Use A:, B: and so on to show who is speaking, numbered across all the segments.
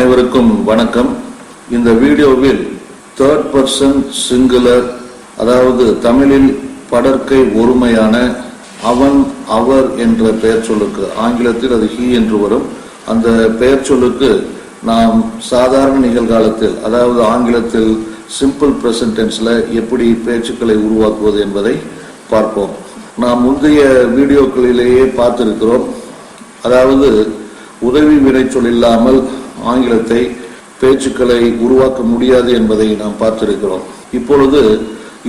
A: அனைவருக்கும் வணக்கம். இந்த வீடியோவில் தேர்ட் பர்சன் சிங்குலர், அதாவது தமிழில் படர்க்கை ஒருமையான அவன் அவர் என்ற பெயர் சொல்லுக்கு, ஆங்கிலத்தில் அது ஹி என்று வரும், அந்த பெயர் சொல்லுக்கு நாம் சாதாரண நிகழ்காலத்தில், அதாவது ஆங்கிலத்தில் சிம்பிள் பிரசன்ட் டென்ஸ்ல எப்படி பேச்சுக்களை உருவாக்குவது என்பதை பார்ப்போம். நாம் முந்தைய வீடியோக்களிலேயே பார்த்திருக்கிறோம். அதாவது உதவி வினைச்சொல் இல்லாமல் ஆங்கிலத்தை பேச்சுக்களை உருவாக்க முடியாது என்பதை நாம் பார்த்திருக்கிறோம். இப்பொழுது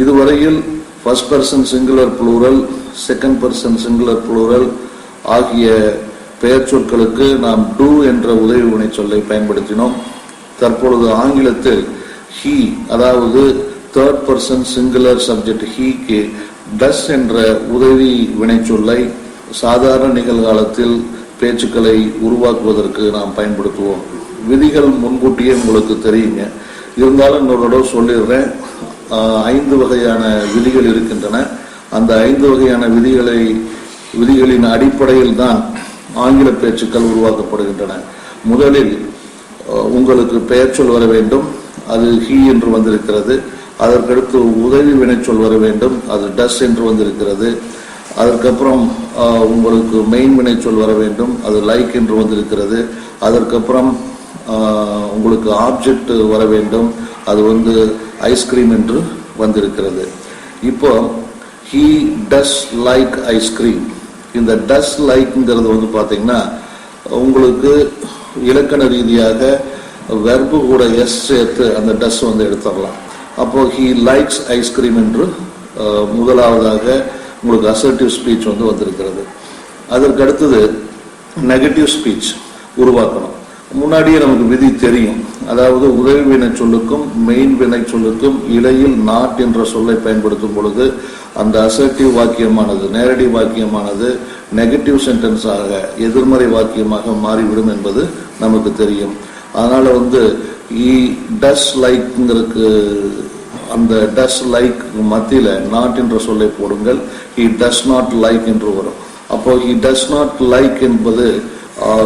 A: இதுவரையில் first person singular plural, second person singular plural ஆகிய பெயர் சொற்களுக்கு நாம் டூ என்ற உதவி வினைச்சொல்லை பயன்படுத்தினோம். தற்பொழுது ஆங்கிலத்தில் ஹீ, அதாவது தேர்ட் பர்சன் சிங்குலர் சப்ஜெக்ட் ஹீக்கு டஸ் என்ற உதவி வினைச்சொல்லை சாதாரண நிகழ்காலத்தில் பேச்சுக்களை உருவாக்குவதற்கு நாம் பயன்படுத்துவோம். விதிகள் முன்கூட்டியே உங்களுக்கு தெரியுங்க, இருந்தாலும் இன்னொரு சொல்லிடுறேன். 5 வகையான விதிகள் இருக்கின்றன. அந்த 5 வகையான விதிகளின் அடிப்படையில் தான் ஆங்கில பேச்சுக்கள் உருவாக்கப்படுகின்றன. முதலில் உங்களுக்கு பெயர் சொல் வர வேண்டும், அது ஹீ என்று வந்திருக்கிறது. அதற்கடுத்து உதவி வினைச்சொல் வர வேண்டும், அது டஸ் என்று வந்திருக்கிறது. அதற்கப்புறம் உங்களுக்கு மெயின் வினைச்சொல் வர வேண்டும், அது லைக் என்று வந்திருக்கிறது. அதற்கப்புறம் உங்களுக்கு ஆப்ஜெக்ட் வர வேண்டும், அது ஐஸ்கிரீம் என்று வந்திருக்கிறது. இப்போ ஹீ டஸ் லைக் ஐஸ்கிரீம். இந்த டஸ் லைக்ங்கிறது பார்த்தீங்கன்னா உங்களுக்கு இலக்கண ரீதியாக வெர்பு கூட எஸ் சேர்த்து அந்த டஸ் எடுத்துடலாம். அப்போ ஹீ லைக்ஸ் ஐஸ்கிரீம் என்று முதலாவதாக உங்களுக்கு அசர்டிவ் ஸ்பீச் வந்திருக்கிறது. அதற்கு அடுத்தது நெகட்டிவ் ஸ்பீச் உருவாக்கணும். முன்னாடியே நமக்கு விதி தெரியும். அதாவது உதவி வினை சொல்லுக்கும் மெயின் வினை சொல்லுக்கும் இடையில் நாட் என்ற சொல்லை பயன்படுத்தும் பொழுது அந்த அசர்டிவ் வாக்கியமானது, நேரடி வாக்கியமானது நெகட்டிவ் சென்டென்ஸாக, எதிர்மறை வாக்கியமாக மாறிவிடும் என்பது நமக்கு தெரியும். அதனால ஈ டஸ் லைக்ங்கிறதுக்கு அந்த டஸ் லைக் மத்தியில நாட் என்ற சொல்லை போடுங்கள். ஹி டஸ் நாட் லைக் என்று வரும். அப்போ ஹி டஸ் நாட் லைக் என்பது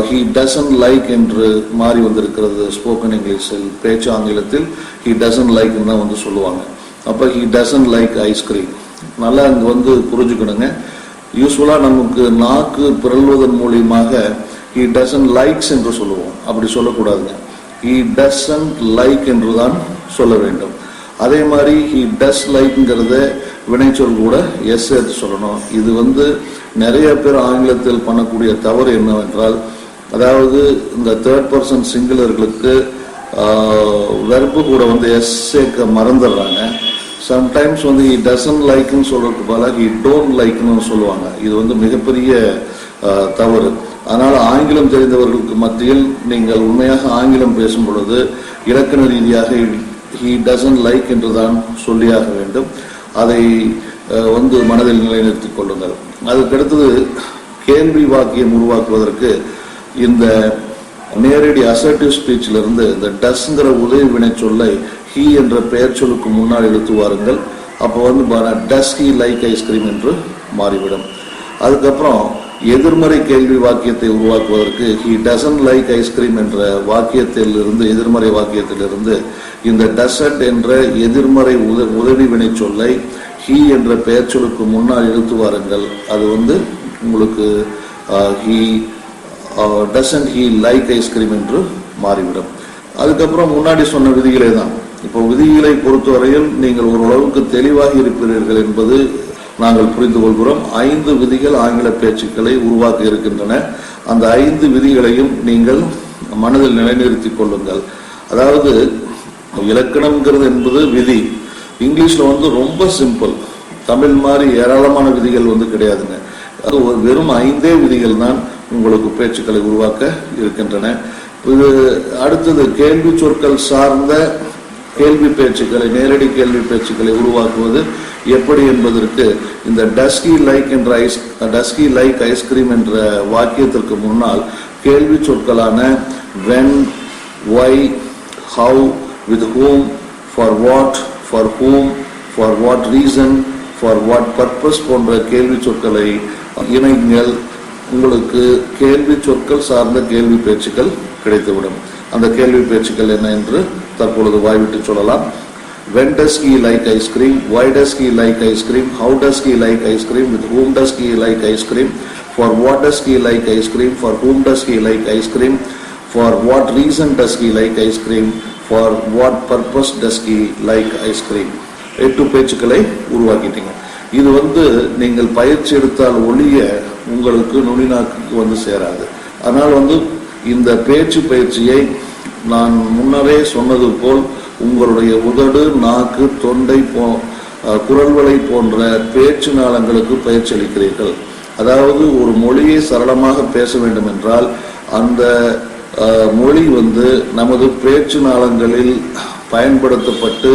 A: ஹி டசன்ட் லைக் என்று மாறி வந்திருக்கிறது. ஸ்போக்கன் இங்கிலீஷில், பேச்சு ஆங்கிலத்தில் ஹி டசன்ட் லைக் தான் சொல்லுவாங்க. அப்போ ஹி டசன்ட் லைக் ஐஸ்கிரீம். நல்லா இங்க புரிஞ்சுக்கணுங்க. யூஸ்வலா நமக்கு நாக்கு பிறழ்வதன் மூலியமாக ஹி டசன்ட் லைக்ஸ் என்று சொல்லுவோம். அப்படி சொல்லக்கூடாதுங்க. ஹி டசன்ட் லைக் என்று தான் சொல்ல வேண்டும். அதே மாதிரி ஹி டஸ் லைக்ங்கிறத வினைச்சொல் கூட எஸ் சேர்த்து சொல்லணும். இது நிறைய பேர் ஆங்கிலத்தில் பண்ணக்கூடிய தவறு என்னவென்றால், அதாவது இந்த தேர்ட் பர்சன் சிங்குலர்களுக்கு வெர்பு கூட எஸ் சேர்க்க மறந்துடுறாங்க. சம்டைம்ஸ் ஹி டசன்ட் லைக்னு சொல்றதுக்கு பதிலாக ஹி டோன்ட் லைக்னு சொல்லுவாங்க. இது மிகப்பெரிய தவறு. அதனால ஆங்கிலம் தெரிந்தவர்களுக்கு மத்தியில் நீங்கள் உண்மையாக ஆங்கிலம் பேசும் பொழுது இலக்கண ரீதியாக he doesn't like என்றுதான் சொல்லியாக வேண்டும். அதை மனதில் நிலைநிறுத்திக் கொள்ளுங்கள். அதுக்கடுத்தது கேள்வி வாக்கியம் உருவாக்குவதற்கு இந்த நேரடி அசர்டிவ் ஸ்பீச்ல இருந்து இந்த டஸ்ங்கிற உதவி வினை சொல்லை ஹீ என்ற பெயர் சொல்லுக்கு முன்னால் எடுத்து வாருங்கள். அப்போ டஸ் ஹீ லைக் ஐஸ்கிரீம் என்று மாறிவிடும். அதுக்கப்புறம் எதிர்மறை கேள்வி வாக்கியத்தை உருவாக்குவதற்கு ஹி டசன்ட் லைக் ஐஸ்கிரீம் என்ற வாக்கியத்தில் இருந்து, எதிர்மறை வாக்கியத்திலிருந்து இந்த டசன்ட் என்ற எதிர்மறை உதவி வினை சொல்லை ஹி என்ற பெயர் சொல்லுக்கு முன்னால் எடுத்து வாருங்கள். அது உங்களுக்கு he doesn't he like ice cream என்று மாறிவிடும். அதுக்கப்புறம் முன்னாடி சொன்ன விதிகளே தான். இப்போ விதிகளை பொறுத்தவரையில் நீங்கள் ஓரளவுக்கு தெளிவாக இருப்பீர்கள் என்பது நாங்கள் புரிந்து கொள்கிறோம். 5 விதிகள் ஆங்கில பேச்சுக்களை உருவாக்க இருக்கின்றன. அந்த 5 விதிகளையும் நீங்கள் மனதில் நிலைநிறுத்திக் கொள்ளுங்கள். அதாவது இலக்கணம்ங்கிறது என்பது விதி. இங்கிலீஷ்ல ரொம்ப சிம்பிள். தமிழ் மாதிரி ஏராளமான விதிகள் கிடையாதுங்க. அது வெறும் 5 விதிகள் தான் உங்களுக்கு பேச்சுக்களை உருவாக்க இருக்கின்றன. இது அடுத்தது கேள்வி சொற்கள் சார்ந்த கேள்வி பேச்சுக்களை, நேரடி கேள்வி பேச்சுக்களை உருவாக்குவது எப்படி என்பதற்கு இந்த டஸ்கி லைக் ஐஸ்கிரீம் என்ற வாக்கியத்திற்கு முன்னால் கேள்வி சொற்களான when, why, how, with whom, for what, for whom, for what reason, for what purpose போன்ற கேள்வி சொற்களை இணைங்கள். உங்களுக்கு கேள்வி சொற்கள் சார்ந்த கேள்வி பேச்சுக்கள் கிடைத்துவிடும். அந்த கேள்வி பேச்சுக்கள் என்ன என்று தற்பொழுது வாய்விட்டு சொல்லலாம். When does he like ice cream? Why does he like ice cream? How does he like ice cream? With whom does he like ice cream? For what does he like ice cream? For whom does he like ice cream? For what reason does he like ice cream? For what purpose does he like ice cream? 8 பேச்சுக்களை உருவாக்கிட்டீங்க. இது நீங்கள் பயிற்சி எடுத்தால் ஒழிய உங்களுக்கு நுனிநாக்கு சேராது. ஆனால் இந்த பேச்சு பயிற்சியை நான் முன்னரே சொன்னது போல் உங்களுடைய உதடு, நாக்கு, தொண்டை, குரல்வளை போன்ற பேச்சு நாளங்களுக்கு பயிற்சி அளிக்கிறீர்கள். அதாவது ஒரு மொழியை சரளமாக பேச வேண்டும் என்றால் அந்த மொழி நமது பேச்சு நாளங்களில் பயன்படுத்தப்பட்டு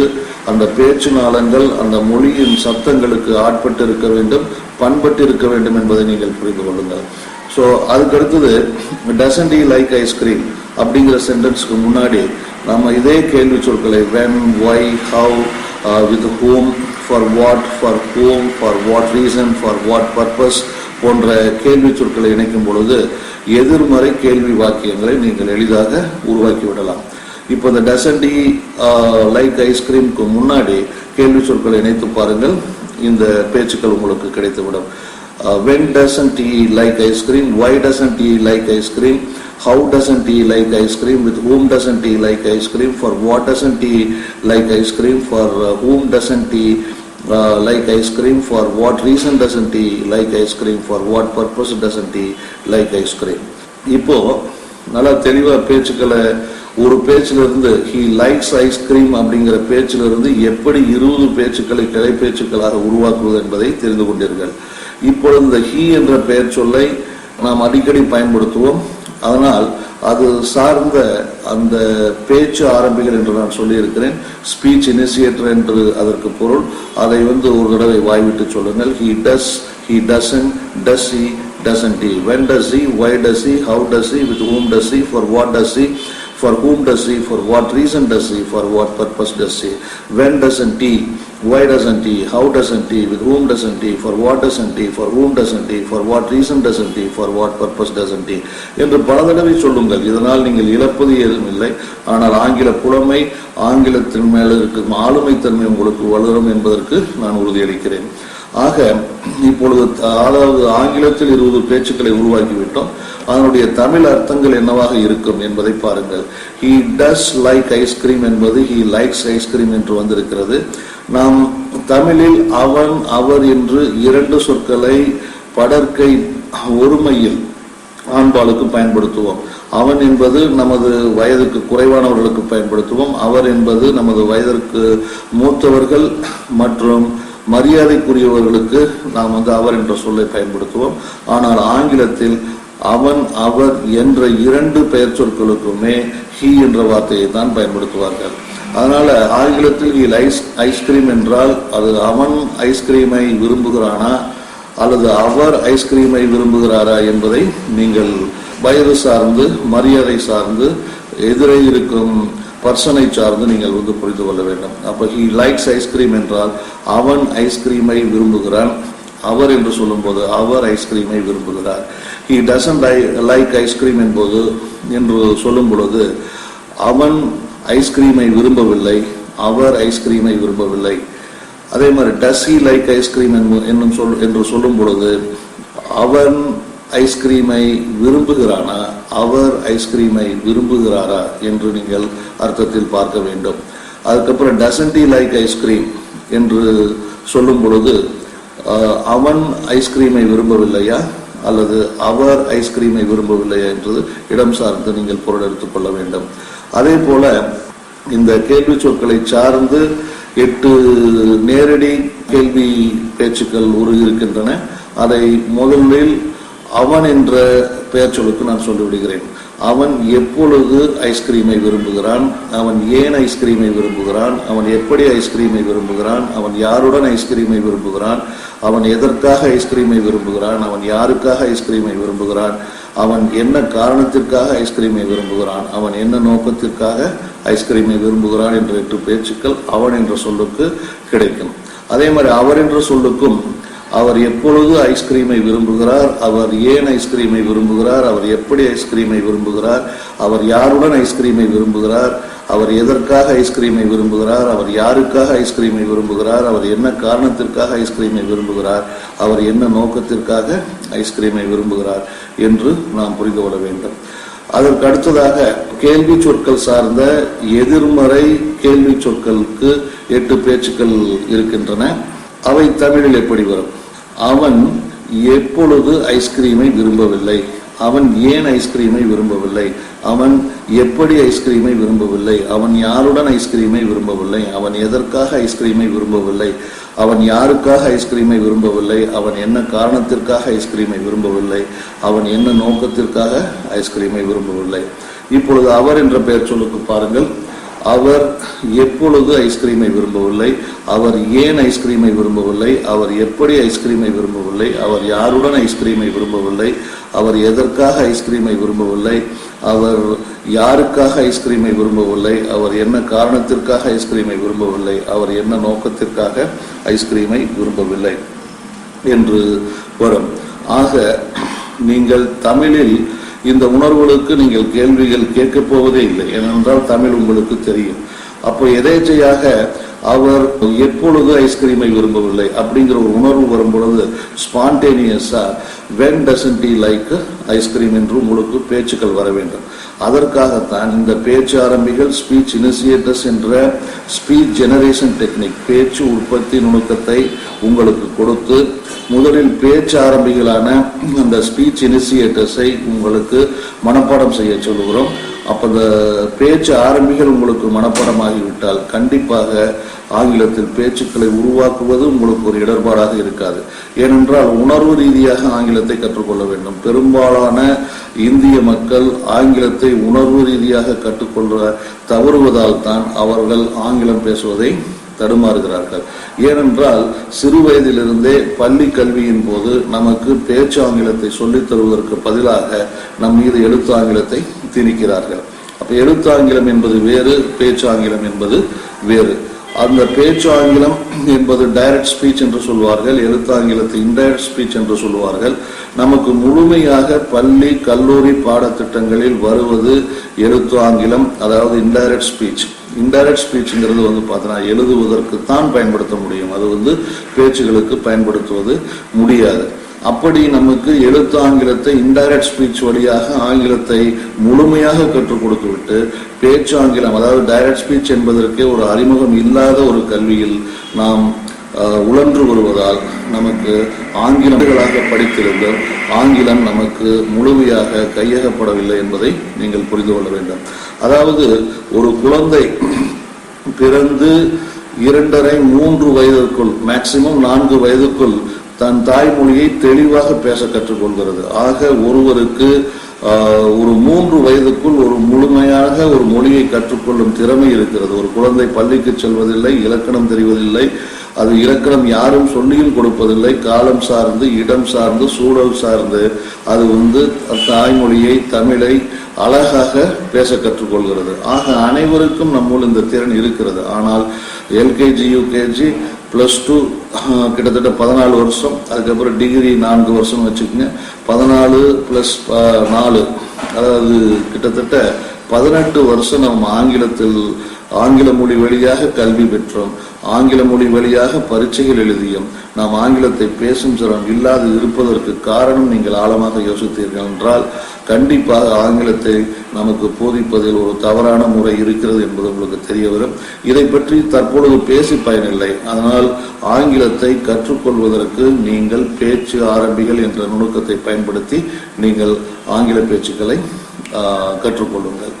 A: அந்த பேச்சு நாளங்கள் அந்த மொழியின் சத்தங்களுக்கு ஆட்பட்டு இருக்க வேண்டும், பண்பட்டு இருக்க வேண்டும் என்பதை நீங்கள் புரிந்து கொள்ளுங்கள். ஸோ அதுக்கடுத்தது டசன்ட் ஹி லைக் ஐஸ்கிரீம் அப்படிங்கிற சென்டென்ஸுக்கு முன்னாடி நம்ம இதே கேள்வி சொற்களை when, why, how, with whom, for what, for whom, for what reason, for what purpose போன்ற கேள்வி சொற்களை இணைக்கும் பொழுது எதிர்மறை கேள்வி வாக்கியங்களை நீங்கள் எளிதாக உருவாக்கி விடலாம். இப்போ இந்த டசன்ட் ஹி லைக் ஐஸ்கிரீம்க்கு முன்னாடி கேள்வி சொற்களை இணைத்து பாருங்கள், இந்த பேச்சுக்கள் உங்களுக்கு கிடைத்துவிடும். When doesn't he like ice cream? Why doesn't he like ice cream? How doesn't he like ice cream? With whom doesn't he like ice cream? For what doesn't he like ice cream? For whom doesn't he like ice cream? For what reason doesn't he like ice cream? For what purpose doesn't he like ice cream? இப்போ நல்லா தெளிவா பேச்சுக்களை ஒரு பேச்சிலிருந்து he likes ice cream அப்படிங்கிற பேச்சிலிருந்து எப்படி 20 பேச்சுக்களை கிளை பேச்சுக்களாக உருவாக்குவது என்பதை தெரிந்து கொண்டீர்கள். இப்பொழுது இந்த ஹீ என்ற பெயர் சொல்லை நாம் அடிக்கடி பயன்படுத்துவோம். அதனால் அது சார்ந்த அந்த பேச்சு ஆரம்பிகள் என்று நான் சொல்லியிருக்கிறேன். ஸ்பீச் இனிஷியேட்டர் என்று அதற்கு பொருள். அதை ஒரு தடவை வாய்விட்டு சொல்லுங்கள். He does, he doesn't, does he, doesn't he, when does he, why does he, how does he, with whom does he, for what does he, for whom does he, for what reason does he, for what purpose does he, when doesn't he, why doesn't he, how doesn't he, with whom doesn't he, for what doesn't he, for whom doesn't he, for what reason doesn't he, for what purpose doesn't he என்று பல தடவை சொல்லுங்கள். இதனால் நீங்கள் இழப்பது ஏதும் இல்லை. ஆனால் ஆங்கில புலமை, ஆங்கிலத்தின் மேல இருக்கும் ஆளுமைத்தன்மை உங்களுக்கு வளரும் என்பதற்கு நான் உறுதியளிக்கிறேன். ஆக இப்பொழுது அதாவது ஆங்கிலத்தில் 20 பேச்சுக்களை உருவாக்கிவிட்டோம். அதனுடைய தமிழ் அர்த்தங்கள் என்னவாக இருக்கும் என்பதை பாருங்கள். he does like ice cream என்பது he likes ice cream என்று வந்திருக்கிறது. நாம் தமிழில் அவன், அவர் என்று 2 சொற்களை படர்க்கை ஒருமையில் ஆண்பாலுக்கு பயன்படுத்துவோம். அவன் என்பது நமது வயதுக்கு குறைவானவர்களுக்கு பயன்படுத்துவோம். அவர் என்பது நமது வயதிற்கு மூத்தவர்கள் மற்றும் மரியாதைக்குரியவர்களுக்கு நாம் அவர் என்ற சொல்லை பயன்படுத்துவோம். ஆனால் ஆங்கிலத்தில் அவன், அவர் என்ற 2 பெயர் சொற்களுக்குமே ஹீ என்ற வார்த்தையை தான் பயன்படுத்துவார்கள். அதனால ஆங்கிலத்தில் ஹீ லைக்ஸ் ஐஸ்கிரீம் என்றால் அது அவன் ஐஸ்கிரீமை விரும்புகிறானா அல்லது அவர் ஐஸ்கிரீமை விரும்புகிறாரா என்பதை நீங்கள் வயது சார்ந்து, மரியாதை சார்ந்து, எதிரே இருக்கும் பர்சனை சார்ந்து நீங்கள் புரிந்து கொள்ள வேண்டும். அப்ப ஹி லைக்ஸ் ஐஸ்கிரீம் என்றால் அவன் ஐஸ்கிரீமை விரும்புகிறான். அவர் என்று சொல்லும் போது அவர் ஐஸ்கிரீமை விரும்புகிறார். ஹி டசன்ட் லைக் ஐஸ்கிரீம் என்பது என்று சொல்லும் பொழுது அவன் ஐஸ்கிரீமை விரும்பவில்லை, அவர் ஐஸ்கிரீமை விரும்பவில்லை. அதே மாதிரி டஸ் ஹி லைக் ஐஸ்கிரீம் என்று சொல்லும் பொழுது அவன் ஐஸ்கிரீமை விரும்புகிறானா, அவர் ஐஸ்கிரீமை விரும்புகிறாரா என்று நீங்கள் அர்த்தத்தில் பார்க்க வேண்டும். அதுக்கப்புறம் டசன்ட் ஹி லைக் ஐஸ்கிரீம் என்று சொல்லும் பொழுது அவன் ஐஸ்கிரீமை விரும்பவில்லையா அல்லது அவர் ஐஸ்கிரீமை விரும்பவில்லையா என்று இடம் சார்ந்து நீங்கள் பொருள் எடுத்துக்கொள்ள வேண்டும். அதே போல இந்த கேள்வி சொற்களை சார்ந்து 8 நேரடி கேள்வி பேச்சுக்கள் இருக்கின்றன. அதை முதலில் அவன் என்ற பெயர் சொல்லுக்கு நான் சொல்லிவிடுகிறேன். அவன் எப்பொழுது ஐஸ்கிரீமை விரும்புகிறான், அவன் ஏன் ஐஸ்கிரீமை விரும்புகிறான், அவன் எப்படி ஐஸ்கிரீமை விரும்புகிறான், அவன் யாருடன் ஐஸ்கிரீமை விரும்புகிறான், அவன் எதற்காக ஐஸ்கிரீமை விரும்புகிறான், அவன் யாருக்காக ஐஸ்கிரீமை விரும்புகிறான், அவன் என்ன காரணத்திற்காக ஐஸ்கிரீமை விரும்புகிறான், அவன் என்ன நோக்கத்திற்காக ஐஸ்கிரீமை விரும்புகிறான் என்ற 8 பேச்சுக்கள் அவன் என்ற சொல்லுக்கு கிடைக்கும். அதே மாதிரி அவர் என்ற சொல்லுக்கும் அவர் எப்பொழுது ஐஸ்கிரீமை விரும்புகிறார், அவர் ஏன் ஐஸ்கிரீமை விரும்புகிறார், அவர் எப்படி ஐஸ்கிரீமை விரும்புகிறார், அவர் யாருடன் ஐஸ்கிரீமை விரும்புகிறார், அவர் எதற்காக ஐஸ்கிரீமை விரும்புகிறார், அவர் யாருக்காக ஐஸ்கிரீமை விரும்புகிறார், அவர் என்ன காரணத்திற்காக ஐஸ்கிரீமை விரும்புகிறார், அவர் என்ன நோக்கத்திற்காக ஐஸ்கிரீமை விரும்புகிறார் என்று நாம் புரிந்து கொள்ள வேண்டும். அதற்கு அடுத்ததாக கேள்வி சொற்கள் சார்ந்த எதிர்மறை கேள்வி சொற்களுக்கு 8 பேச்சுக்கள் இருக்கின்றன. அவை தமிழில் எப்படி வரும்? அவன் எப்பொழுது ஐஸ்கிரீமை விரும்பவில்லை, அவன் ஏன் ஐஸ்கிரீமை விரும்பவில்லை, அவன் எப்படி ஐஸ்கிரீமை விரும்பவில்லை, அவன் யாருடன் ஐஸ்கிரீமை விரும்பவில்லை, அவன் எதற்காக ஐஸ்கிரீமை விரும்பவில்லை, அவன் யாருக்காக ஐஸ்கிரீமை விரும்பவில்லை, அவன் என்ன காரணத்திற்காக ஐஸ்கிரீமை விரும்பவில்லை, அவன் என்ன நோக்கத்திற்காக ஐஸ்கிரீமை விரும்பவில்லை. இப்பொழுது அவர் என்ற பெயர் சொல்லுக்கு பாருங்கள். அவர் எப்பொழுது ஐஸ்கிரீமை விரும்பவில்லை, அவர் ஏன் ஐஸ்கிரீமை விரும்பவில்லை, அவர் எப்படி ஐஸ்கிரீமை விரும்பவில்லை, அவர் யாருடன் ஐஸ்கிரீமை விரும்பவில்லை, அவர் எதற்காக ஐஸ்கிரீமை விரும்பவில்லை, அவர் யாருக்காக ஐஸ்கிரீமை விரும்பவில்லை, அவர் என்ன காரணத்திற்காக ஐஸ்கிரீமை விரும்பவில்லை, அவர் என்ன நோக்கத்திற்காக ஐஸ்கிரீமை விரும்பவில்லை என்று வரும். ஆக நீங்கள் தமிழில் இந்த உணர்வுகளுக்கு நீங்கள் கேள்விகள் கேட்கப் போவதே இல்லை, ஏனென்றால் தமிழ் உங்களுக்கு தெரியும். அப்போ எதேச்சையாக அவர் எப்பொழுது ஐஸ்கிரீமை விரும்பவில்லை அப்படிங்கிற ஒரு உணர்வு வரும் பொழுது ஸ்பான்டேனியஸா when doesn't he like ice cream என்று உங்களுக்கு பேச்சுக்கள் வர வேண்டும். அதற்காகத்தான் இந்த பேச்சு ஆரம்பிகள் ஸ்பீச் இனிஷியேட்டர்ஸ் என்ற ஸ்பீச் ஜெனரேஷன் டெக்னிக், பேச்சு உற்பத்தி நுணுக்கத்தை உங்களுக்கு கொடுத்து முதலில் பேச்சு ஆரம்பிகளான அந்த ஸ்பீச் இனிஷியேட்டர்ஸை உங்களுக்கு மனப்பாடம் செய்ய சொல்லுகிறோம். அப்போ அந்த பேச்சு ஆரம்பிகள் உங்களுக்கு மனப்பாடமாகிவிட்டால் கண்டிப்பாக ஆங்கிலத்தில் பேச்சுக்களை உருவாக்குவது உங்களுக்கு ஒரு இடர்பாடாக இருக்காது. ஏனென்றால் உணர்வு ரீதியாக ஆங்கிலத்தை கற்றுக்கொள்ள வேண்டும். பெரும்பாலான இந்திய மக்கள் ஆங்கிலத்தை உணர்வு ரீதியாக கற்றுக்கொள்ள தவறுவதால் தான் அவர்கள் ஆங்கிலம் பேசுவதை தடுமாறுகிறார்கள். ஏனென்றால் சிறு வயதிலிருந்தே பள்ளி கல்வியின் போது நமக்கு பேச்சு ஆங்கிலத்தை சொல்லித் தருவதற்கு பதிலாக நம் மீது எழுத்து ஆங்கிலத்தை திணிக்கிறார்கள். அப்ப எழுத்து ஆங்கிலம் என்பது வேறு, பேச்சு ஆங்கிலம் என்பது வேறு. அந்த பேச்சு ஆங்கிலம் என்பது டைரக்ட் ஸ்பீச் என்று சொல்வார்கள், எழுத்து ஆங்கிலத்தை இன்டைரக்ட் ஸ்பீச் என்று சொல்வார்கள். நமக்கு முழுமையாக பள்ளி கல்லூரி பாடத்திட்டங்களில் வருவது எழுத்து ஆங்கிலம், அதாவது இன்டைரக்ட் ஸ்பீச். இன்டைரக்ட் ஸ்பீச்ங்கிறது பார்த்தீங்கன்னா எழுதுவதற்கு தான் பயன்படுத்த முடியும், அது பேச்சுகளுக்கு பயன்படுத்துவது முடியாது. அப்படி நமக்கு எழுத்து ஆங்கிலத்தை இன்டைரக்ட் ஸ்பீச் வழியாக ஆங்கிலத்தை முழுமையாக கற்றுக் கொடுத்து விட்டு பேச்சு ஆங்கிலம், அதாவது டைரக்ட் ஸ்பீச் என்பதற்கே ஒரு அறிமுகம் இல்லாத ஒரு கல்வியில் நாம் உழன்று வருவதால் நமக்கு ஆங்கிலங்களாக படித்திருந்த ஆங்கிலம் நமக்கு முழுமையாக கையகப்படவில்லை என்பதை நீங்கள் புரிந்து கொள்ள வேண்டும். அதாவது ஒரு குழந்தை பிறந்து 2.5-3 வயதிற்குள், மேக்சிமம் 4 வயதுக்குள் தன் தாய்மொழியை தெளிவாக பேச கற்றுக்கொள்கிறது. ஆக ஒருவருக்கு ஒரு 3 வயதுக்குள் ஒரு முழுமையாக ஒரு மொழியை கற்றுக்கொள்ளும் திறமை இருக்கிறது. ஒரு குழந்தை பள்ளிக்கு செல்வதில்லை, இலக்கணம் தெரிவதில்லை, அது இலக்கணம் யாரும் சொல்லியும் கொடுப்பதில்லை. காலம் சார்ந்து, இடம் சார்ந்து, சூழல் சார்ந்து அது தாய்மொழியை, தமிழை அழகாக பேச கற்றுக்கொள்கிறது. ஆக அனைவருக்கும் நம்முள் இந்த திறன் இருக்கிறது. ஆனால் எல்கேஜி, யூகேஜி, +2 கிட்டத்தட்ட 14 வருஷம், அதுக்கப்புறம் டிகிரி 4 வருஷம் வச்சுக்கோங்க, 14 + 4 அதாவது கிட்டத்தட்ட 18 வருஷம் நம்ம ஆங்கில மொழி வழியாக கல்வி பெற்றோம், ஆங்கில மொழி வழியாக பரீட்சைகள் எழுதியும் நாம் ஆங்கிலத்தை பேசும் திறன் இல்லாது இருப்பதற்கு காரணம் நீங்கள் ஆழமாக யோசித்தீர்கள் என்றால் கண்டிப்பாக ஆங்கிலத்தை நமக்கு போதிப்பதில் ஒரு தவறான முறை இருக்கிறது என்பது உங்களுக்கு தெரிய வரும். இதை பற்றி தற்பொழுது பேசி பயனில்லை. அதனால் ஆங்கிலத்தை கற்றுக்கொள்வதற்கு நீங்கள் பேச்சு ஆரம்பிகள் என்ற நுணுக்கத்தை பயன்படுத்தி நீங்கள் ஆங்கில பேச்சுக்களை கற்றுக்கொள்ளுங்கள்.